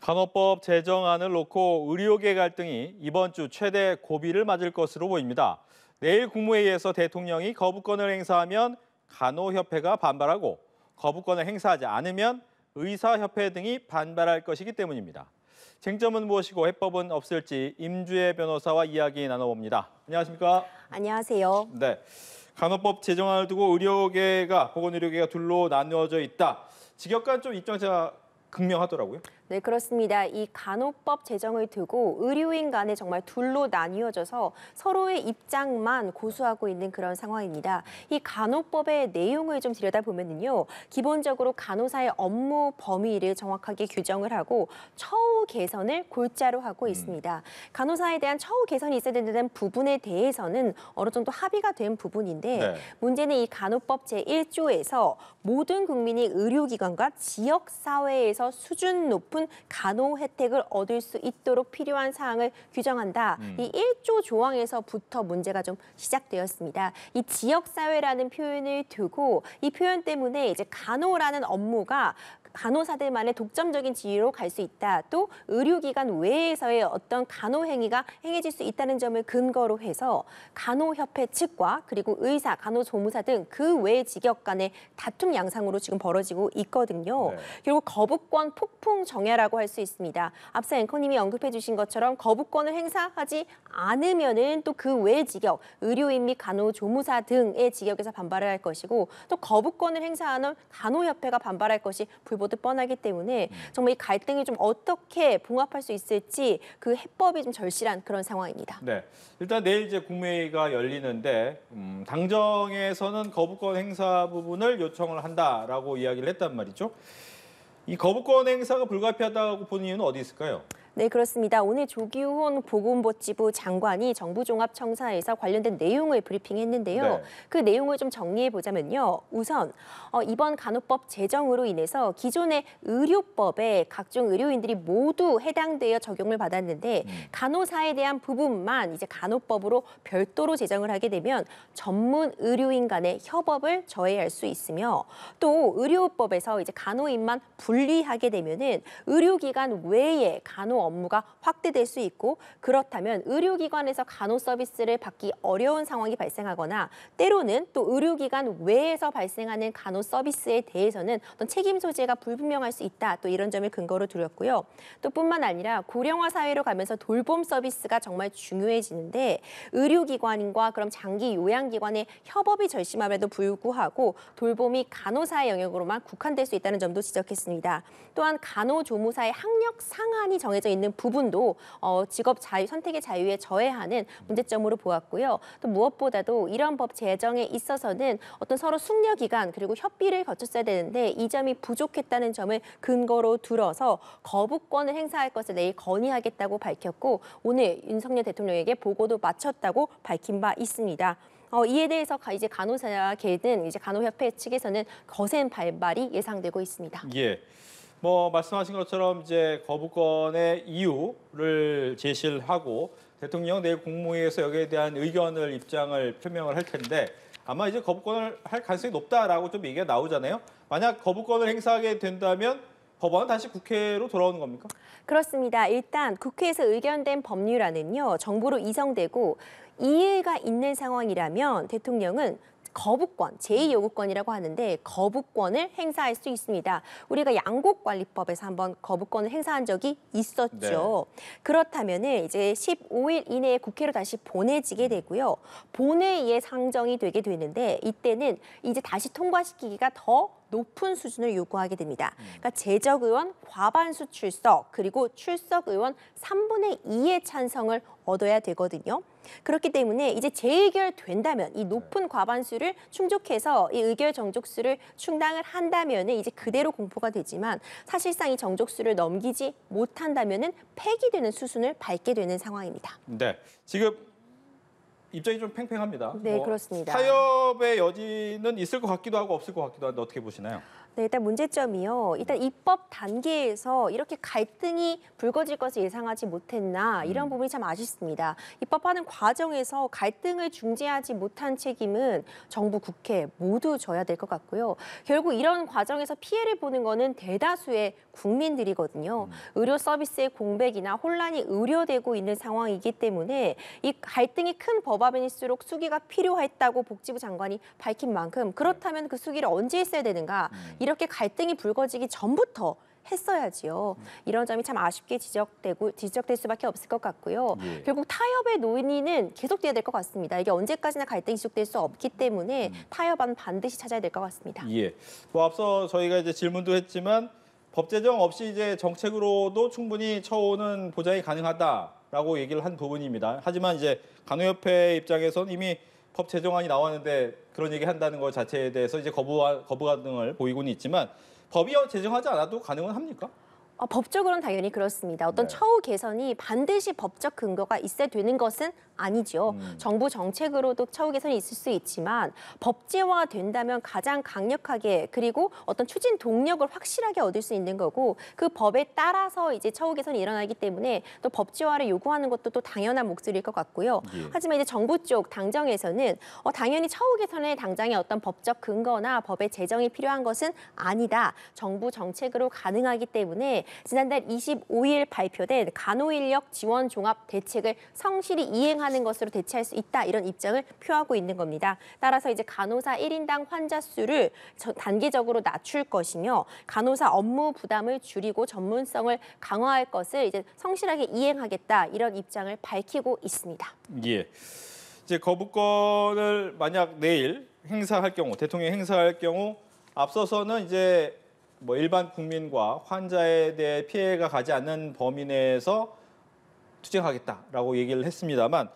간호법 제정안을 놓고 의료계 갈등이 이번 주 최대 고비를 맞을 것으로 보입니다. 내일 국무회의에서 대통령이 거부권을 행사하면 간호협회가 반발하고 거부권을 행사하지 않으면 의사협회 등이 반발할 것이기 때문입니다. 쟁점은 무엇이고 해법은 없을지 임주혜 변호사와 이야기 나눠봅니다. 안녕하십니까? 안녕하세요. 네, 간호법 제정안을 두고 보건의료계가 둘로 나누어져 있다. 직역간 좀 입장차가 극명하더라고요. 네, 그렇습니다. 이 간호법 제정을 두고 의료인 간에 정말 둘로 나뉘어져서 서로의 입장만 고수하고 있는 그런 상황입니다. 이 간호법의 내용을 좀 들여다보면요. 기본적으로 간호사의 업무 범위를 정확하게 규정을 하고 처우 개선을 골자로 하고 있습니다. 간호사에 대한 처우 개선이 있어야 된다는 부분에 대해서는 어느 정도 합의가 된 부분인데 네. 문제는 이 간호법 제1조에서 모든 국민이 의료기관과 지역사회에서 수준 높은 간호 혜택을 얻을 수 있도록 필요한 사항을 규정한다. 이 1조 조항에서부터 문제가 좀 시작되었습니다. 이 지역사회라는 표현을 두고 이 표현 때문에 이제 간호라는 업무가 간호사들만의 독점적인 지위로 갈 수 있다. 또 의료기관 외에서의 어떤 간호 행위가 행해질 수 있다는 점을 근거로 해서 간호협회 측과 그리고 의사, 간호조무사 등 그 외 직역 간의 다툼 양상으로 지금 벌어지고 있거든요. 네. 결국 거부권 폭풍 정야라고 할 수 있습니다. 앞서 앵커님이 언급해 주신 것처럼 거부권을 행사하지 않으면은 또 그 외 직역, 의료인 및 간호조무사 등의 직역에서 반발을 할 것이고 또 거부권을 행사하는 간호협회가 반발할 것이 불보듯 뻔하기 때문에 정말 이 갈등이 좀 어떻게 봉합할 수 있을지 그 해법이 좀 절실한 그런 상황입니다. 네, 일단 내일 이제 국무회의가 열리는데 당정에서는 거부권 행사 부분을 요청을 한다라고 이야기를 했단 말이죠. 이 거부권 행사가 불가피하다고 보는 이유는 어디 있을까요? 네, 그렇습니다. 오늘 조기훈 보건복지부 장관이 정부종합청사에서 관련된 내용을 브리핑했는데요. 네. 그 내용을 좀 정리해 보자면요. 우선 이번 간호법 제정으로 인해서 기존의 의료법에 각종 의료인들이 모두 해당되어 적용을 받았는데 간호사에 대한 부분만 이제 간호법으로 별도로 제정을 하게 되면 전문 의료인 간의 협업을 저해할 수 있으며 또 의료법에서 이제 간호인만 분리하게 되면은 의료기관 외에 간호 업무가 확대될 수 있고 그렇다면 의료기관에서 간호 서비스를 받기 어려운 상황이 발생하거나 때로는 또 의료기관 외에서 발생하는 간호 서비스에 대해서는 어떤 책임 소재가 불분명할 수 있다. 또 이런 점을 근거로 두었고요. 또 뿐만 아니라 고령화 사회로 가면서 돌봄 서비스가 정말 중요해지는데 의료기관과 그럼 장기 요양기관의 협업이 절심함에도 불구하고 돌봄이 간호사의 영역으로만 국한될 수 있다는 점도 지적했습니다. 또한 간호조무사의 학력 상한이 정해져 있는 부분도 직업 자유, 선택의 자유에 저해하는 문제점으로 보았고요. 또 무엇보다도 이런 법 제정에 있어서는 어떤 서로 숙려 기간 그리고 협의를 거쳤어야 되는데 이 점이 부족했다는 점을 근거로 들어서 거부권을 행사할 것을 내일 건의하겠다고 밝혔고 오늘 윤석열 대통령에게 보고도 마쳤다고 밝힌 바 있습니다. 이에 대해서 이제 간호사계는 이제 간호협회 측에서는 거센 반발이 예상되고 있습니다. 예. 말씀하신 것처럼 이제 거부권의 이유를 제시를 하고 대통령 내일 국무회의에서 여기에 대한 입장을 표명을 할 텐데 아마 이제 거부권을 할 가능성이 높다라고 좀 얘기가 나오잖아요. 만약 거부권을 행사하게 된다면 법안은 다시 국회로 돌아오는 겁니까? 그렇습니다. 일단 국회에서 의견된 법률안은요. 정부로 이송되고 이의가 있는 상황이라면 대통령은 거부권, 제2요구권이라고 하는데 거부권을 행사할 수 있습니다. 우리가 양곡관리법에서 한번 거부권을 행사한 적이 있었죠. 네. 그렇다면 이제 15일 이내에 국회로 다시 보내지게 되고요. 본회의에 상정이 되게 되는데 이때는 이제 다시 통과시키기가 더 높은 수준을 요구하게 됩니다. 그러니까 재적 의원 과반수 출석 그리고 출석 의원 3분의 2의 찬성을 얻어야 되거든요. 그렇기 때문에 이제 재의결된다면 이 높은 과반수를 충족해서 이 의결 정족수를 충당을 한다면 이제 그대로 공포가 되지만 사실상 이 정족수를 넘기지 못한다면 폐기되는 수순을 밟게 되는 상황입니다. 네, 지금 입장이 좀 팽팽합니다. 네, 그렇습니다. 타협의 여지는 있을 것 같기도 하고 없을 것 같기도 한데 어떻게 보시나요? 네, 일단 문제점이요. 일단 입법 단계에서 이렇게 갈등이 불거질 것을 예상하지 못했나 이런 부분이 참 아쉽습니다. 입법하는 과정에서 갈등을 중재하지 못한 책임은 정부, 국회 모두 져야 될 것 같고요. 결국 이런 과정에서 피해를 보는 거는 대다수의 국민들이거든요. 의료 서비스의 공백이나 혼란이 우려되고 있는 상황이기 때문에 이 갈등이 큰 법안일수록 수기가 필요했다고 복지부 장관이 밝힌 만큼 그렇다면 그 수기를 언제 했어야 되는가? 이렇게 갈등이 불거지기 전부터 했어야지요. 이런 점이 참 아쉽게 지적될 수밖에 없을 것 같고요. 예. 결국 타협의 논의는 계속돼야 될 것 같습니다. 이게 언제까지나 갈등이 지속될 수 없기 때문에 타협안 반드시 찾아야 될 것 같습니다. 예. 뭐 앞서 저희가 이제 질문도 했지만 법 제정 없이 이제 정책으로도 충분히 처우는 보장이 가능하다라고 얘기를 한 부분입니다. 하지만 이제 간호협회 입장에서는 이미 법 제정안이 나왔는데 그런 얘기 한다는 것 자체에 대해서 이제 거부감 등을 보이고는 있지만 법이 제정하지 않아도 가능은 합니까? 법적으로는 당연히 그렇습니다. 어떤 네. 처우 개선이 반드시 법적 근거가 있어야 되는 것은 아니죠. 정부 정책으로도 처우 개선이 있을 수 있지만 법제화 된다면 가장 강력하게 그리고 어떤 추진 동력을 확실하게 얻을 수 있는 거고 그 법에 따라서 이제 처우 개선이 일어나기 때문에 또 법제화를 요구하는 것도 또 당연한 목소리일 것 같고요. 예. 하지만 이제 정부 쪽 당정에서는 당연히 처우 개선에 당장의 어떤 법적 근거나 법의 제정이 필요한 것은 아니다. 정부 정책으로 가능하기 때문에 지난달 25일 발표된 간호인력 지원 종합 대책을 성실히 이행하는 것으로 대체할 수 있다. 이런 입장을 표하고 있는 겁니다. 따라서 이제 간호사 1인당 환자 수를 단계적으로 낮출 것이며 간호사 업무 부담을 줄이고 전문성을 강화할 것을 이제 성실하게 이행하겠다. 이런 입장을 밝히고 있습니다. 예. 이제 거부권을 만약 내일 행사할 경우, 대통령이 행사할 경우 앞서서는 이제 뭐 일반 국민과 환자에 대해 피해가 가지 않는 범위 내에서 투쟁하겠다라고 얘기를 했습니다만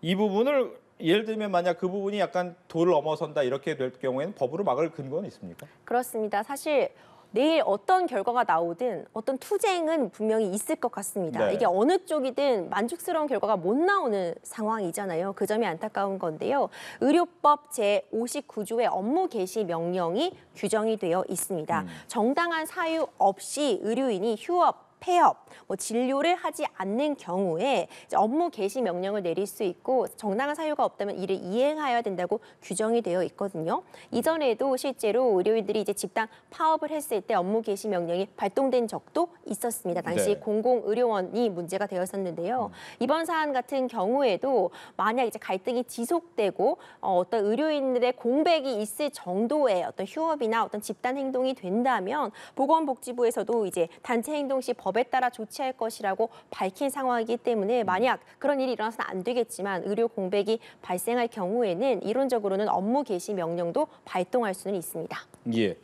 이 부분을 예를 들면 만약 그 부분이 약간 도를 넘어선다 이렇게 될 경우에는 법으로 막을 근거는 있습니까? 그렇습니다. 사실 내일 어떤 결과가 나오든 어떤 투쟁은 분명히 있을 것 같습니다. 네. 이게 어느 쪽이든 만족스러운 결과가 못 나오는 상황이잖아요. 그 점이 안타까운 건데요. 의료법 제59조의 업무 개시 명령이 규정이 되어 있습니다. 정당한 사유 없이 의료인이 휴업, 폐업, 진료를 하지 않는 경우에 이제 업무 개시 명령을 내릴 수 있고 정당한 사유가 없다면 이를 이행하여야 된다고 규정이 되어 있거든요. 이전에도 실제로 의료인들이 이제 집단 파업을 했을 때 업무 개시 명령이 발동된 적도 있었습니다. 당시 네. 공공의료원이 문제가 되었었는데요. 이번 사안 같은 경우에도 만약 이제 갈등이 지속되고 어떤 의료인들의 공백이 있을 정도의 어떤 휴업이나 어떤 집단 행동이 된다면 보건복지부에서도 이제 단체 행동 시 법에 따라 조치할 것이라고 밝힌 상황이기 때문에 만약 그런 일이 일어나서는 안 되겠지만 의료 공백이 발생할 경우에는 이론적으로는 업무 개시 명령도 발동할 수는 있습니다. 예.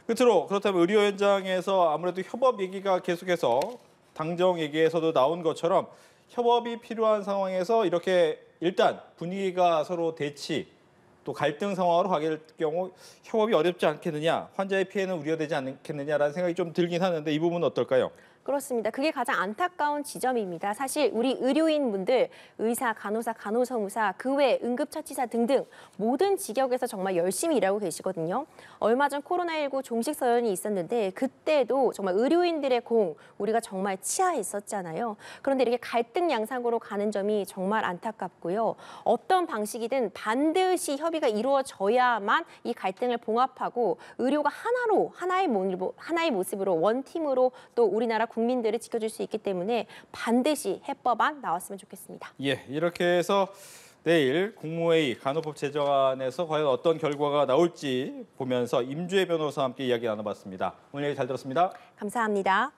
끝으로 그렇다면 의료 현장에서 아무래도 협업 얘기가 계속해서 당정 얘기에서도 나온 것처럼 협업이 필요한 상황에서 이렇게 일단 분위기가 서로 대치 또 갈등 상황으로 가게 될 경우 협업이 어렵지 않겠느냐, 환자의 피해는 우려되지 않겠느냐라는 생각이 좀 들긴 하는데 이 부분은 어떨까요? 그렇습니다. 그게 가장 안타까운 지점입니다. 사실 우리 의료인분들, 의사, 간호사, 간호성의사, 그 외 응급처치사 등등 모든 직역에서 정말 열심히 일하고 계시거든요. 얼마 전 코로나19 종식 서열이 있었는데 그때도 정말 의료인들의 공 우리가 정말 치하했었잖아요. 그런데 이렇게 갈등 양상으로 가는 점이 정말 안타깝고요. 어떤 방식이든 반드시 협의가 이루어져야만 이 갈등을 봉합하고 의료가 하나의 모습으로 원팀으로 또 우리나라 국민들을 지켜줄 수 있기 때문에 반드시 해법안 나왔으면 좋겠습니다. 예, 이렇게 해서 내일 국무회의 간호법 제정안에서 과연 어떤 결과가 나올지 보면서 임주혜 변호사와 함께 이야기 나눠봤습니다. 오늘 얘기 잘 들었습니다. 감사합니다.